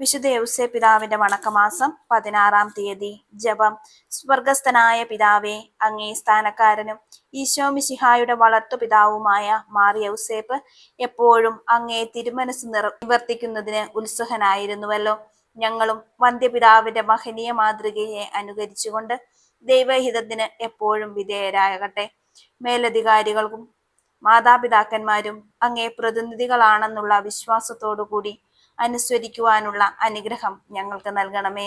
വിശുദ്ധ യൗസേ പിതാവിന്റെ വണക്കമാസം 16-ാം തീയതി. ജപം. സ്വർഗസ്ഥനായ പിതാവേ, അങ്ങേ സ്ഥാനക്കാരനും ഈശോമിശിഹായുടെ വളർത്തുപിതാവുമായ മാർ യൗസേപ്പ് എപ്പോഴും അങ്ങേ തിരുമനസ് നിവർത്തിക്കുന്നതിന് ഉത്സുകനായിരുന്നുവല്ലോ. ഞങ്ങളും വന്ധ്യപിതാവിന്റെ മഹനീയ മാതൃകയെ അനുകരിച്ചുകൊണ്ട് ദൈവഹിതത്തിന് എപ്പോഴും വിധേയരാകട്ടെ. മേലധികാരികൾക്കും മാതാപിതാക്കന്മാരും അങ്ങേ പ്രതിനിധികളാണെന്നുള്ള വിശ്വാസത്തോടുകൂടി അനുസരിക്കുവാനുള്ള അനുഗ്രഹം ഞങ്ങൾക്ക് നൽകണമേ.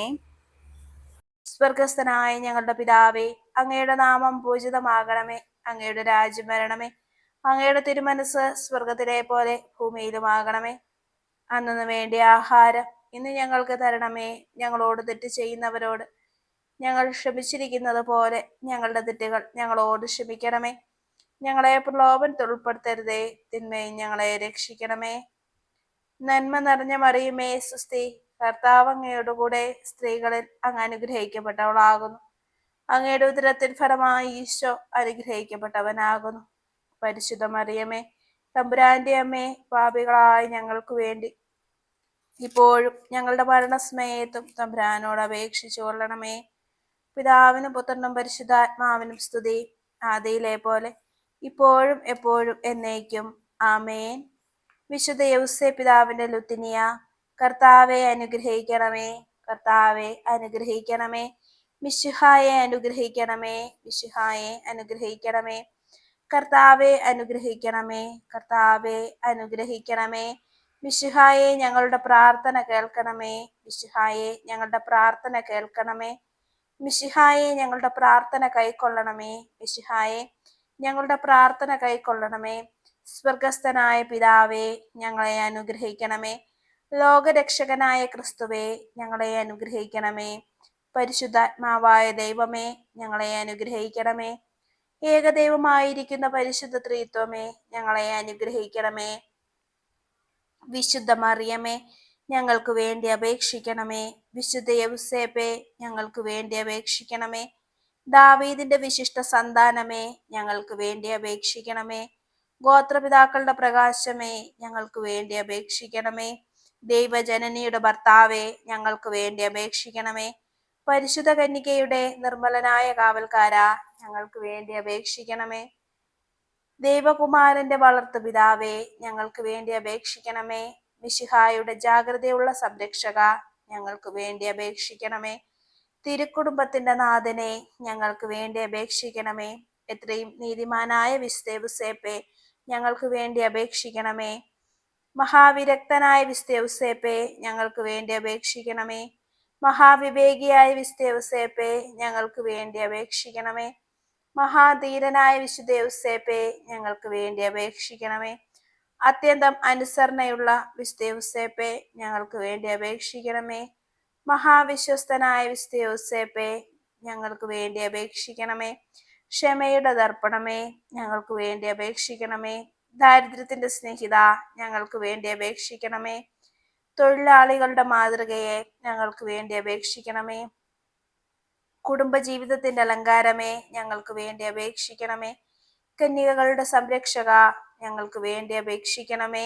സ്വർഗസ്ഥനായ ഞങ്ങളുടെ പിതാവേ, അങ്ങയുടെ നാമം പൂജിതമാകണമേ. അങ്ങയുടെ രാജ്യം വരണമേ. അങ്ങയുടെ തിരുമനസ് സ്വർഗത്തിലെ പോലെ ഭൂമിയിലുമാകണമേ. അന്നു വേണ്ടിയ ആഹാരം ഇന്ന് ഞങ്ങൾക്ക് തരണമേ. ഞങ്ങളോട് തെറ്റ് ചെയ്യുന്നവരോട് ഞങ്ങൾ ക്ഷമിച്ചിരിക്കുന്നത് പോലെ ഞങ്ങളുടെ തെറ്റുകൾ ഞങ്ങളോട് ക്ഷമിക്കണമേ. ഞങ്ങളെ പ്രലോഭനത്തിൽ ഉൾപ്പെടുത്തരുതേ, തിന്മയും ഞങ്ങളെ രക്ഷിക്കണമേ. നന്മ നിറഞ്ഞ മറിയുമേ, സുസ്തി, കർത്താവ് അങ്ങയുടെ കൂടെ സ്ത്രീകളിൽ അങ്ങ് അനുഗ്രഹിക്കപ്പെട്ടവളാകുന്നു. അങ്ങയുടെ ഉദരത്തിൻ ഫലമായി ഈശോ അനുഗ്രഹിക്കപ്പെട്ടവനാകുന്നു. പരിശുദ്ധ മറിയമേ, തമ്പുരാന്റെ അമ്മേ, പാപികളായ ഞങ്ങൾക്ക് വേണ്ടി ഇപ്പോഴും ഞങ്ങളുടെ മരണസമയത്തും തമ്പുരാനോട് അപേക്ഷിച്ചു കൊള്ളണമേ. പിതാവിനും പുത്രനും പരിശുദ്ധാത്മാവിനും സ്തുതി, ആദിയിലെ പോലെ ഇപ്പോഴും എപ്പോഴും എന്നേക്കും. ആമേൻ. വിശുദ്ധ യൗസേ പിതാവിന്റെ ലുത്തിനിയ. കർത്താവെ അനുഗ്രഹിക്കണമേ. കർത്താവെ അനുഗ്രഹിക്കണമേ. മിശിഹായെ അനുഗ്രഹിക്കണമേ. മിശിഹായെ അനുഗ്രഹിക്കണമേ. കർത്താവെ അനുഗ്രഹിക്കണമേ. കർത്താവെ അനുഗ്രഹിക്കണമേ. മിശിഹായെ ഞങ്ങളുടെ പ്രാർത്ഥന കേൾക്കണമേ. മിശിഹായെ ഞങ്ങളുടെ പ്രാർത്ഥന കേൾക്കണമേ. മിശിഹായെ ഞങ്ങളുടെ പ്രാർത്ഥന കൈക്കൊള്ളണമേ. മിശിഹായെ ഞങ്ങളുടെ പ്രാർത്ഥന കൈക്കൊള്ളണമേ. സ്വർഗസ്ഥനായ പിതാവേ, ഞങ്ങളെ അനുഗ്രഹിക്കണമേ. ലോകരക്ഷകനായ ക്രിസ്തുവേ, ഞങ്ങളെ അനുഗ്രഹിക്കണമേ. പരിശുദ്ധാത്മാവായ ദൈവമേ, ഞങ്ങളെ അനുഗ്രഹിക്കണമേ. ഏകദൈവമായിരിക്കുന്ന പരിശുദ്ധ ത്രിത്വമേ, ഞങ്ങളെ അനുഗ്രഹിക്കണമേ. വിശുദ്ധ മറിയമേ, ഞങ്ങൾക്ക് വേണ്ടി അപേക്ഷിക്കണമേ. വിശുദ്ധ യൗസേപ്പേ, ഞങ്ങൾക്ക് വേണ്ടി അപേക്ഷിക്കണമേ. ദാവീദിന്റെ വിശിഷ്ട സന്താനമേ, ഞങ്ങൾക്ക് വേണ്ടി അപേക്ഷിക്കണമേ. ഗോത്രപിതാക്കളുടെ പ്രകാശമേ, ഞങ്ങൾക്ക് വേണ്ടി അപേക്ഷിക്കണമേ. ദൈവജനനിയുടെ ഭർത്താവേ, ഞങ്ങൾക്ക് വേണ്ടി അപേക്ഷിക്കണമേ. പരിശുദ്ധ കന്യകയുടെ നിർമ്മലനായ കാവൽക്കാരാ, ഞങ്ങൾക്ക് വേണ്ടി അപേക്ഷിക്കണമേ. ദൈവകുമാരന്റെ വളർത്തുപിതാവേ, ഞങ്ങൾക്ക് വേണ്ടി അപേക്ഷിക്കണമേ. മിശിഹായുടെ ജാഗ്രതയുള്ള സംരക്ഷക, ഞങ്ങൾക്ക് വേണ്ടി അപേക്ഷിക്കണമേ. തിരുക്കുടുംബത്തിന്റെ നാഥനെ, ഞങ്ങൾക്ക് വേണ്ടി അപേക്ഷിക്കണമേ. എത്രയും നീതിമാനായ വിശുദ്ധ യൗസേപ്പേ, ഞങ്ങൾക്ക് വേണ്ടി അപേക്ഷിക്കണമേ. മഹാവിരക്തനായ വിശുദ്ധ യൗസേപ്പേ, ഞങ്ങൾക്ക് വേണ്ടി അപേക്ഷിക്കണമേ. മഹാവിവേകിയായ വിശുദ്ധ യൗസേപ്പേ, ഞങ്ങൾക്ക് വേണ്ടി അപേക്ഷിക്കണമേ. മഹാധീരനായ വിശുദ്ധ യൗസേപ്പേ, ഞങ്ങൾക്ക് വേണ്ടി അപേക്ഷിക്കണമേ. അത്യന്തം അനുസരണയുള്ള വിശുദ്ധ യൗസേപ്പേ, ഞങ്ങൾക്ക് വേണ്ടി അപേക്ഷിക്കണമേ. മഹാവിശ്വസ്തനായ വിശുദ്ധ യൗസേപ്പേ, ഞങ്ങൾക്ക് വേണ്ടി അപേക്ഷിക്കണമേ. ക്ഷമയുടെ ദർപ്പണമേ, ഞങ്ങൾക്ക് വേണ്ടി അപേക്ഷിക്കണമേ. ദാരിദ്ര്യത്തിന്റെ സ്നേഹിത, ഞങ്ങൾക്ക് വേണ്ടി അപേക്ഷിക്കണമേ. തൊഴിലാളികളുടെ മാതൃകയെ, ഞങ്ങൾക്ക് വേണ്ടി അപേക്ഷിക്കണമേ. കുടുംബജീവിതത്തിന്റെ അലങ്കാരമേ, ഞങ്ങൾക്ക് വേണ്ടി അപേക്ഷിക്കണമേ. കന്യകകളുടെ സംരക്ഷക, ഞങ്ങൾക്ക് വേണ്ടി അപേക്ഷിക്കണമേ.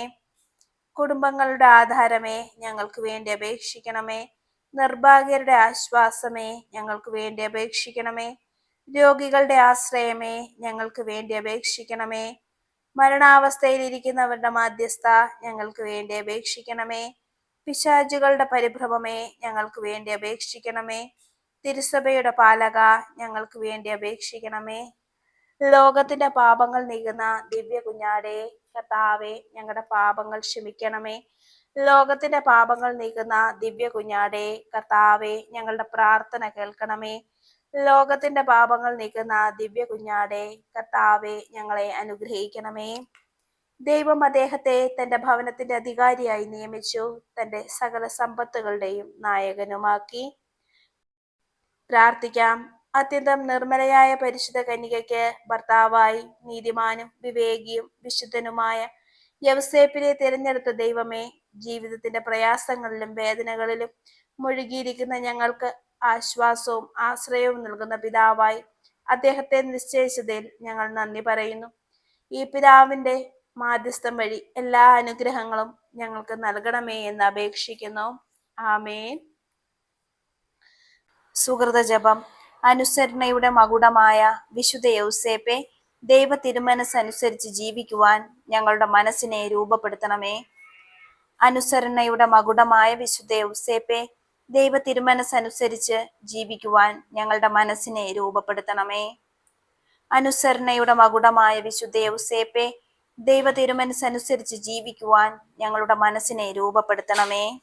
കുടുംബങ്ങളുടെ ആധാരമേ, ഞങ്ങൾക്ക് വേണ്ടി അപേക്ഷിക്കണമേ. നിർഭാഗ്യരുടെ ആശ്വാസമേ, ഞങ്ങൾക്ക് വേണ്ടി അപേക്ഷിക്കണമേ. രോഗികളുടെ ആശ്രയമേ, ഞങ്ങൾക്ക് വേണ്ടി അപേക്ഷിക്കണമേ. മരണാവസ്ഥയിലിരിക്കുന്നവരുടെ മാധ്യസ്ഥ, ഞങ്ങൾക്ക് വേണ്ടി അപേക്ഷിക്കണമേ. പിശാചുകളുടെ പരിഭ്രമമേ, ഞങ്ങൾക്ക് വേണ്ടി അപേക്ഷിക്കണമേ. തിരുസഭയുടെ പാലക, ഞങ്ങൾക്ക് വേണ്ടി അപേക്ഷിക്കണമേ. ലോകത്തിന്റെ പാപങ്ങൾ നീക്കുന്ന ദിവ്യ കുഞ്ഞാടേ, കർത്താവേ, ഞങ്ങളുടെ പാപങ്ങൾ ക്ഷമിക്കണമേ. ലോകത്തിന്റെ പാപങ്ങൾ നീക്കുന്ന ദിവ്യ കുഞ്ഞാടേ, കർത്താവേ, ഞങ്ങളുടെ പ്രാർത്ഥന കേൾക്കണമേ. ലോകത്തിന്റെ പാപങ്ങൾ നീക്കുന്ന ദിവ്യ കുഞ്ഞാടേ, കർത്താവേ, ഞങ്ങളെ അനുഗ്രഹിക്കണമേ. ദൈവം അദ്ദേഹത്തെ തന്റെ ഭവനത്തിന്റെ അധികാരിയായി നിയമിച്ചു, തന്റെ സകല സമ്പത്തുകളുടെയും നായകനുമാക്കി. പ്രാർത്ഥിക്കാം. അത്യന്തം നിർമ്മലയായ പരിശുദ്ധ കന്യകയ്ക്ക് ഭർത്താവായി നീതിമാനും വിവേകിയും വിശുദ്ധനുമായ യൗസേപ്പിനെ തിരഞ്ഞെടുത്ത ദൈവമേ, ജീവിതത്തിന്റെ പ്രയാസങ്ങളിലും വേദനകളിലും മുഴുകിയിരിക്കുന്ന ഞങ്ങൾക്ക് ആശ്വാസവും ആശ്രയവും നൽകുന്ന പിതാവായി അദ്ദേഹത്തെ നിശ്ചയിച്ചതിൽ ഞങ്ങൾ നന്ദി പറയുന്നു. ഈ പിതാവിന്റെ മാധ്യസ്ഥം വഴി എല്ലാ അനുഗ്രഹങ്ങളും ഞങ്ങൾക്ക് നൽകണമേ എന്ന് അപേക്ഷിക്കുന്നു. ആമേൻ. സുഹൃത ജപം. അനുസരണയുടെ മകുടമായ വിശുദ്ധ യൗസേപ്പെ, ദൈവ തിരുമനസ്സനുസരിച്ച് ജീവിക്കുവാൻ ഞങ്ങളുടെ മനസ്സിനെ രൂപപ്പെടുത്തണമേ. അനുസരണയുടെ മകുടമായ വിശുദ്ധ യൗസേപ്പെ, ദൈവ തിരുമനസ്സനുസരിച്ച് ജീവിക്കുവാൻ ഞങ്ങളുടെ മനസ്സിനെ രൂപപ്പെടുത്തണമേ. അനുസരണയുടെ മകുടമായ വിശുദ്ധ യൗസേപ്പെ, ദൈവ തിരുമനസ്സനുസരിച്ച് ജീവിക്കുവാൻ ഞങ്ങളുടെ മനസ്സിനെ രൂപപ്പെടുത്തണമേ.